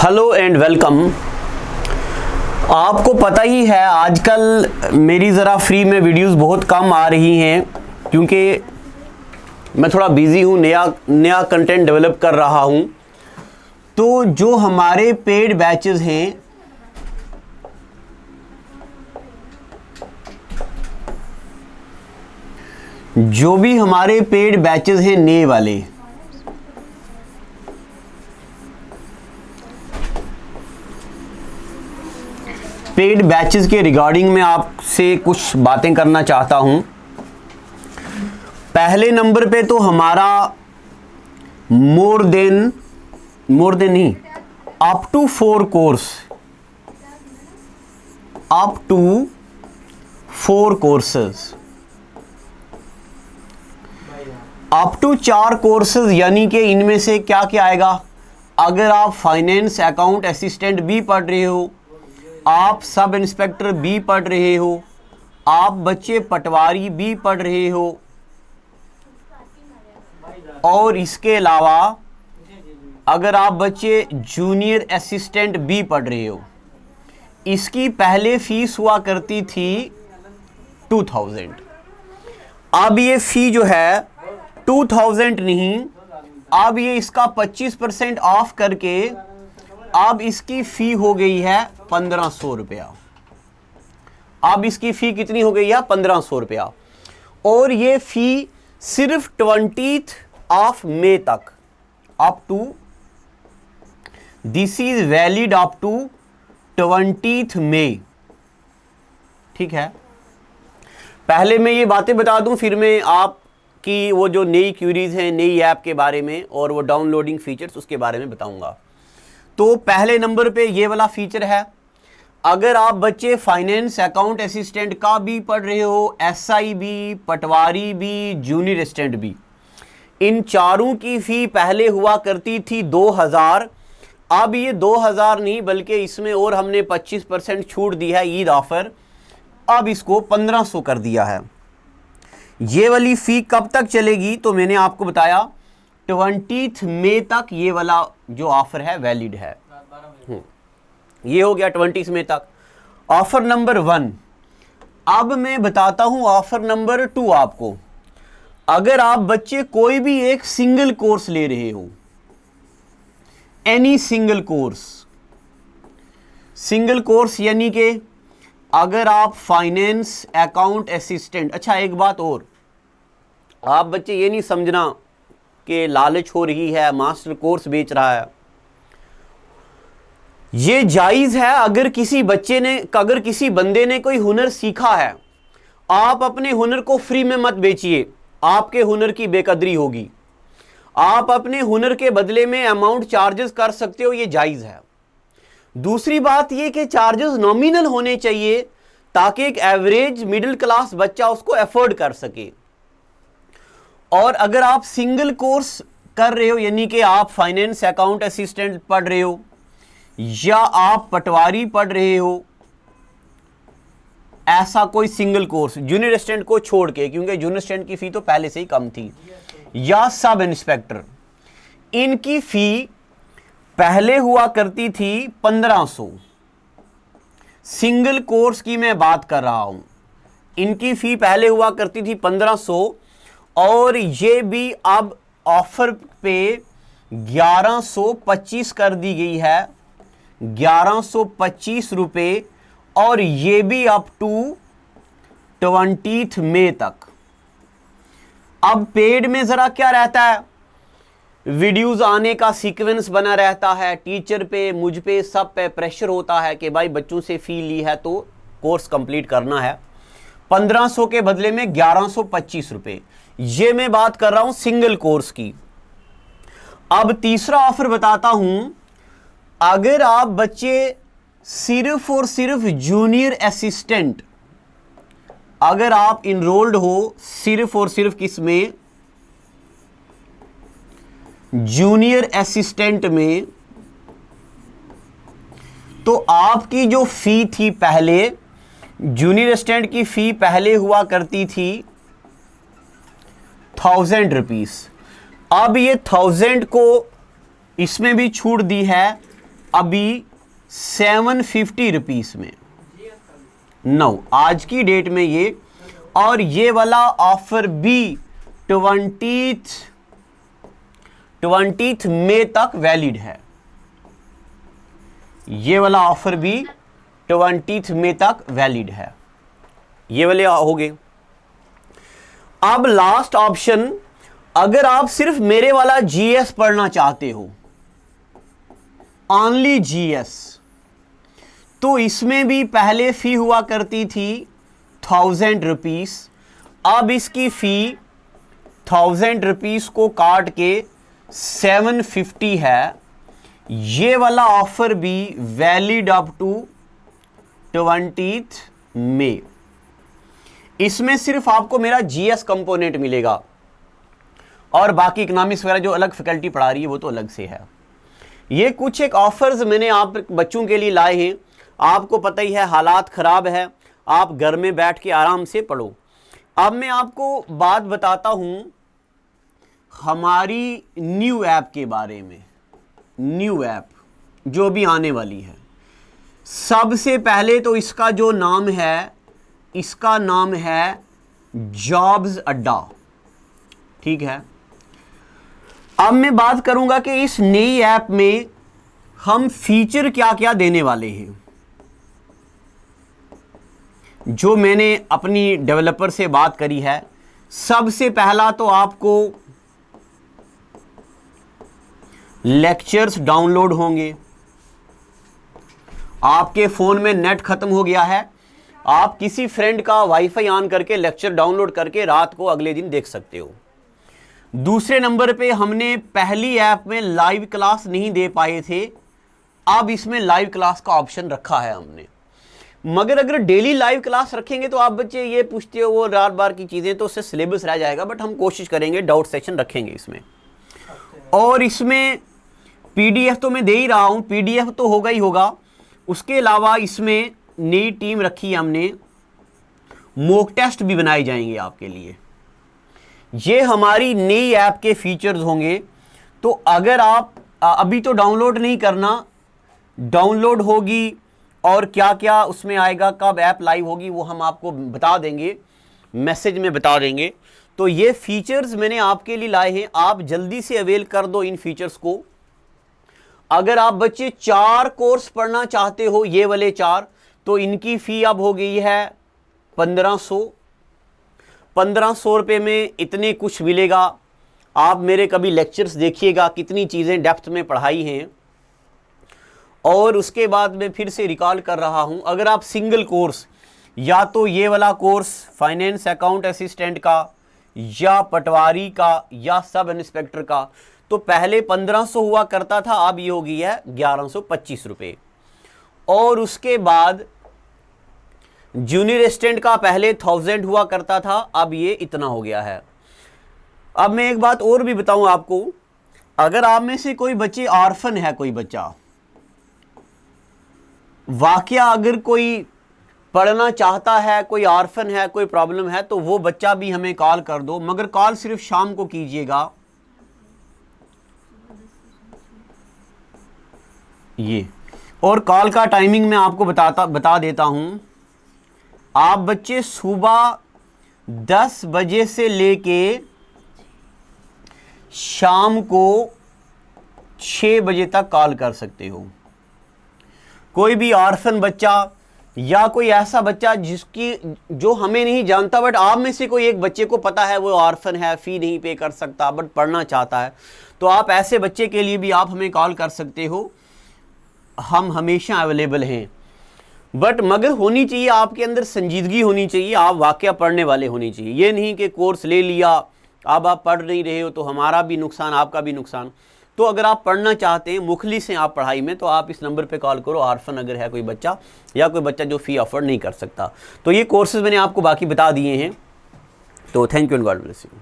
Hello and welcome. आपको पता ही है आजकल मेरी ज़रा फ्री में वीडियोस बहुत कम आ रही हैं क्योंकि मैं थोड़ा बिज़ी हूँ, नया कंटेंट डेवलप कर रहा हूँ। तो जो हमारे पेड बैचेस हैं नए वाले, पेड बैचेस के रिगार्डिंग में आपसे कुछ बातें करना चाहता हूं। पहले नंबर पे तो हमारा मोर देन नहीं, up to 4 course, up to 4 courses, up to 4 courses, यानी कि इनमें से क्या क्या आएगा। अगर आप फाइनेंस अकाउंट असिस्टेंट भी पढ़ रहे हो, आप सब इंस्पेक्टर भी पढ़ रहे हो, आप बच्चे पटवारी भी पढ़ रहे हो, और इसके अलावा अगर आप बच्चे जूनियर असिस्टेंट भी पढ़ रहे हो, इसकी पहले फीस हुआ करती थी 2000। अब ये फी जो है 2000 नहीं, अब ये इसका 25% ऑफ करके अब इसकी फी हो गई है 1500 रुपया। अब इसकी फी कितनी हो गई है? 1500 रुपया। और ये फी सिर्फ 20th ऑफ मई तक, up to, this is valid up to 20th मई। ठीक है, पहले मैं ये बातें बता दूं, फिर मैं आपकी वो जो नई क्यूरीज हैं नई ऐप के बारे में और वो डाउनलोडिंग फीचर्स उसके बारे में बताऊंगा। तो पहले नंबर पे ये वाला फीचर है। अगर आप बच्चे फाइनेंस अकाउंट असिस्टेंट का भी पढ़ रहे हो, एसआई भी, पटवारी भी, जूनियर असिस्टेंट भी, इन चारों की फी पहले हुआ करती थी 2000। अब ये 2000 नहीं बल्कि इसमें और हमने 25% छूट दी है, ईद ऑफर। अब इसको 1500 कर दिया है। ये वाली फी कब तक चलेगी? तो मैंने आपको बताया 20th मई तक ये वाला जो ऑफर है वैलिड है। ये हो गया 20th मई तक ऑफर नंबर 1। अब मैं बताता हूं ऑफर नंबर 2 आपको। अगर आप बच्चे कोई भी एक सिंगल कोर्स ले रहे हो, एनी सिंगल कोर्स यानी कि अगर आप फाइनेंस अकाउंट असिस्टेंट, अच्छा एक बात और, आप बच्चे ये नहीं समझना कि लालच हो रही है मास्टर कोर्स बेच रहा है। ये जायज है। अगर किसी बंदे ने कोई हुनर सीखा है, आप अपने हुनर को फ्री में मत बेचिए, आपके हुनर की बेकदरी होगी। आप अपने हुनर के बदले में अमाउंट चार्जेस कर सकते हो, ये जायज है। दूसरी बात ये कि चार्जेस नॉमिनल होने चाहिए ताकि एक एवरेज मिडिल क्लास बच्चा उसको अफोर्ड कर सके। और अगर आप सिंगल कोर्स कर रहे हो, यानी कि आप फाइनेंस अकाउंट असिस्टेंट पढ़ रहे हो या आप पटवारी पढ़ रहे हो, ऐसा कोई सिंगल कोर्स जूनियर असिस्टेंट को छोड़ के, क्योंकि जूनियर असिस्टेंट की फी तो पहले से ही कम थी, या सब इंस्पेक्टर, इनकी फी पहले हुआ करती थी 1500। सिंगल कोर्स की मैं बात कर रहा हूं, इनकी फी पहले हुआ करती थी 1500, और ये भी अब ऑफर पे 1125 कर दी गई है, 1125 रुपए, और ये भी अप टू 20th मई तक। अब पेड में जरा क्या रहता है, वीडियोस आने का सीक्वेंस बना रहता है, टीचर पे, मुझ पे, सब पे प्रेशर होता है कि भाई बच्चों से फी ली है तो कोर्स कंप्लीट करना है। 1500 के बदले में 1125 रुपए। ये मैं बात कर रहा हूं सिंगल कोर्स की। अब तीसरा ऑफर बताता हूं। अगर आप बच्चे सिर्फ और सिर्फ जूनियर असिस्टेंट, अगर आप इनरोल्ड हो सिर्फ और सिर्फ किसमें, जूनियर असिस्टेंट में, तो आपकी जो फी थी पहले, जूनियर असिस्टेंट की फी पहले हुआ करती थी 1000 रुपीज। अब ये 1000 को इसमें भी छूट दी है अभी 750 रुपीस में। नो, आज की डेट में ये, और ये वाला ऑफर भी 20th मई तक वैलिड है। ये वाला ऑफर भी 20th मई तक वैलिड है। ये वाले हो गए। अब लास्ट ऑप्शन, अगर आप सिर्फ मेरे वाला जीएस पढ़ना चाहते हो, ओनली जीएस, तो इसमें भी पहले फी हुआ करती थी 1000 रुपीस। अब इसकी फी 1000 रुपीस को काट के 750 है। ये वाला ऑफर भी वैलिड अप टू 20th मई। इसमें सिर्फ आपको मेरा जीएस कंपोनेंट मिलेगा और बाकी इकोनॉमिक्स वगैरह जो अलग फैकल्टी पढ़ा रही है वो तो अलग से है। ये कुछ एक ऑफर्स मैंने आप बच्चों के लिए लाए हैं। आपको पता ही है हालात ख़राब है, आप घर में बैठ के आराम से पढ़ो। अब मैं आपको बात बताता हूँ हमारी न्यू ऐप के बारे में। न्यू ऐप जो भी आने वाली है, सबसे पहले तो इसका जो नाम है, इसका नाम है जॉब्स अड्डा। ठीक है, अब मैं बात करूंगा कि इस नई ऐप में हम फीचर क्या क्या देने वाले हैं। जो मैंने अपनी डेवलपर से बात करी है, सबसे पहला तो आपको लेक्चर्स डाउनलोड होंगे। आपके फ़ोन में नेट ख़त्म हो गया है, आप किसी फ्रेंड का वाईफाई ऑन करके लेक्चर डाउनलोड करके रात को अगले दिन देख सकते हो। दूसरे नंबर पे हमने पहली ऐप में लाइव क्लास नहीं दे पाए थे, अब इसमें लाइव क्लास का ऑप्शन रखा है हमने। मगर अगर डेली लाइव क्लास रखेंगे तो आप बच्चे ये पूछते हो वो रात बार की चीज़ें, तो उससे सिलेबस रह जाएगा। बट हम कोशिश करेंगे डाउट सेक्शन रखेंगे इसमें। और इसमें पीडीएफ तो मैं दे ही रहा हूँ, पीडीएफ तो होगा ही होगा। उसके अलावा इसमें नई टीम रखी है हमने, मॉक टेस्ट भी बनाए जाएंगे आपके लिए। ये हमारी नई ऐप के फीचर्स होंगे। तो अगर आप अभी तो डाउनलोड नहीं करना, डाउनलोड होगी और क्या क्या उसमें आएगा, कब ऐप लाइव होगी, वो हम आपको बता देंगे, मैसेज में बता देंगे। तो ये फीचर्स मैंने आपके लिए लाए हैं, आप जल्दी से अवेल कर दो इन फीचर्स को। अगर आप बच्चे 4 कोर्स पढ़ना चाहते हो, ये वाले 4, तो इनकी फ़ी अब हो गई है 1500 रुपये में इतने कुछ मिलेगा। आप मेरे कभी लेक्चर्स देखिएगा, कितनी चीज़ें डेप्थ में पढ़ाई हैं। और उसके बाद मैं फिर से रिकॉल कर रहा हूं, अगर आप सिंगल कोर्स, या तो ये वाला कोर्स फाइनेंस अकाउंट असिस्टेंट का, या पटवारी का, या सब इंस्पेक्टर का, तो पहले 1500 हुआ करता था, अब ये हो गई है 1125 रुपये। और उसके बाद जूनियर असिस्टेंट का पहले 1000 हुआ करता था, अब ये इतना हो गया है। अब मैं एक बात और भी बताऊं आपको, अगर आप में से कोई बच्चे ऑर्फन है, कोई बच्चा वाकया अगर कोई पढ़ना चाहता है, कोई ऑर्फन है, कोई प्रॉब्लम है, तो वो बच्चा भी हमें कॉल कर दो। मगर कॉल सिर्फ शाम को कीजिएगा। ये और कॉल का टाइमिंग मैं आपको बता देता हूं। आप बच्चे सुबह 10 बजे से लेके शाम को 6 बजे तक कॉल कर सकते हो। कोई भी ऑर्फन बच्चा या कोई ऐसा बच्चा जो हमें नहीं जानता, बट आप में से कोई एक बच्चे को पता है वो ऑर्फन है, फ़ी नहीं पे कर सकता, बट पढ़ना चाहता है, तो आप ऐसे बच्चे के लिए भी आप हमें कॉल कर सकते हो। हम हमेशा अवेलेबल हैं। बट मगर होनी चाहिए आपके अंदर संजीदगी होनी चाहिए, आप वाकया पढ़ने वाले होनी चाहिए। ये नहीं कि कोर्स ले लिया, अब आप पढ़ नहीं रहे हो तो हमारा भी नुकसान, आपका भी नुकसान। तो अगर आप पढ़ना चाहते हैं, मुखलिस हैं आप पढ़ाई में, तो आप इस नंबर पे कॉल करो। ऑर्फन अगर है कोई बच्चा, या कोई बच्चा जो फ़ी अफोर्ड नहीं कर सकता। तो ये कोर्सेज मैंने आपको बाकी बता दिए हैं। तो thank you and God bless you.